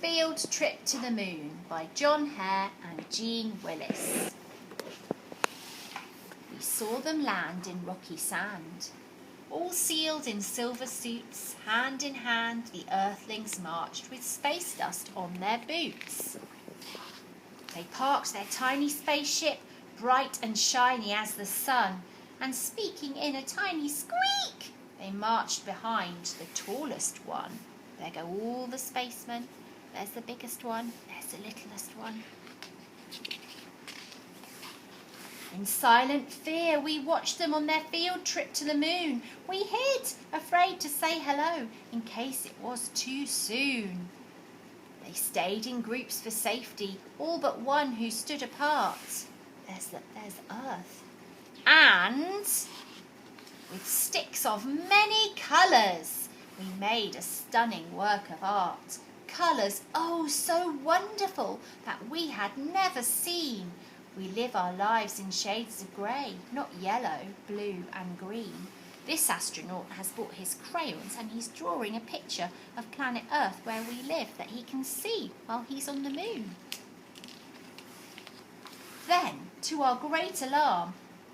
Field Trip to the Moon by John Hare and Jean Willis. We saw them land in rocky sand. All sealed in silver suits, hand in hand the Earthlings marched with space dust on their boots. They parked their tiny spaceship, bright and shiny as the sun, and speaking in a tiny squeak, they marched behind the tallest one. There go all the spacemen. There's the biggest one, there's the littlest one. In silent fear we watched them on their field trip to the moon. We hid, afraid to say hello, in case it was too soon. They stayed in groups for safety, all but one who stood apart. There's Earth. And with sticks of many colours, we made a stunning work of art. Colours, oh so wonderful, that we had never seen. We live our lives in shades of grey, not yellow, blue and green. This astronaut has brought his crayons and he's drawing a picture of planet Earth where we live that he can see while he's on the moon. Then, to our great alarm,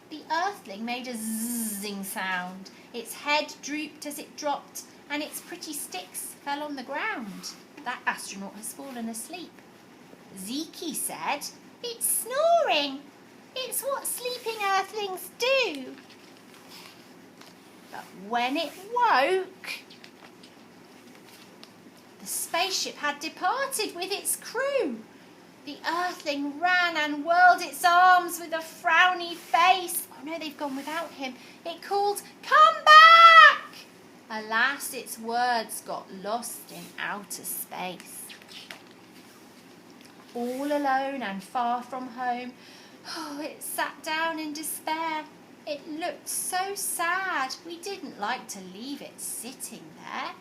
the Earthling made a zzing sound. Its head drooped as it dropped and its pretty sticks fell on the ground. That astronaut has fallen asleep. Zeke said, "It's snoring. It's what sleeping Earthlings do." But when it woke, the spaceship had departed with its crew. The Earthling ran and whirled its arms with a frowny face. Oh no, they've gone without him. It called, "Come back!" Alas, its words got lost in outer space. All alone and far from home, it sat down in despair. It looked so sad, we didn't like to leave it sitting there.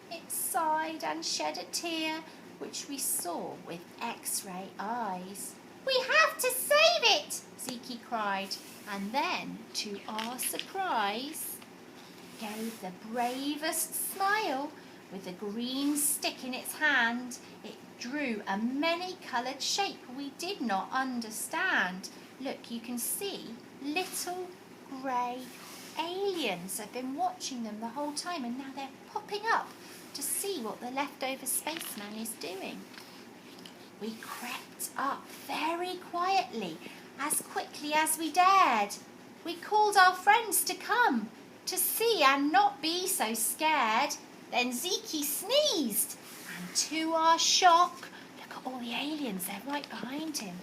It sighed and shed a tear, which we saw with X-ray eyes. "We have to save it!" Zeke cried, and then, to our surprise, gave the bravest smile. With a green stick in its hand, it drew a many-coloured shape we did not understand. Look, you can see little grey aliens have been watching them the whole time, and now they're popping up to see what the leftover spaceman is doing. We crept up very quietly, as quickly as we dared. We called our friends to come, to see and not be so scared. Then Zeke sneezed, and to our shock, look at all the aliens, they're right behind him.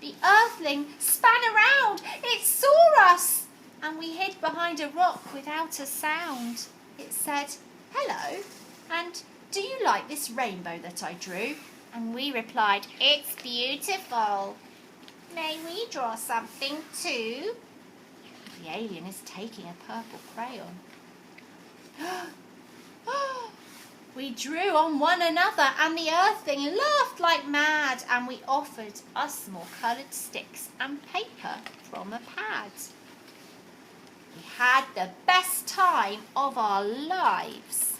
The Earthling span around, it saw us, and we hid behind a rock without a sound. It said, "Hello, and do you like this rainbow that I drew?" And we replied, "It's beautiful. May we draw something too?" The alien is taking a purple crayon. We drew on one another, and the Earthling laughed like mad, and we offered us more coloured sticks and paper from a pad. We had the best time of our lives.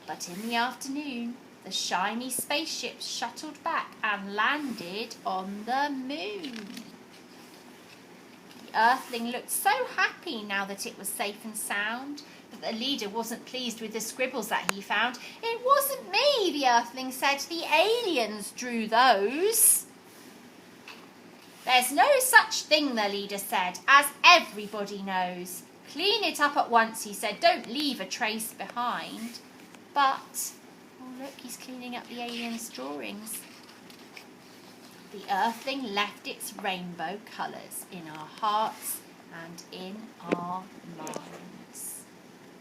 But in the afternoon, the shiny spaceship shuttled back and landed on the moon. The Earthling looked so happy now that it was safe and sound, but the leader wasn't pleased with the scribbles that he found. "It wasn't me," the Earthling said. "The aliens drew those." "There's no such thing," the leader said, "as everybody knows. Clean it up at once," he said. "Don't leave a trace behind." But, oh look, he's cleaning up the aliens' drawings. The Earthling left its rainbow colours in our hearts and in our minds.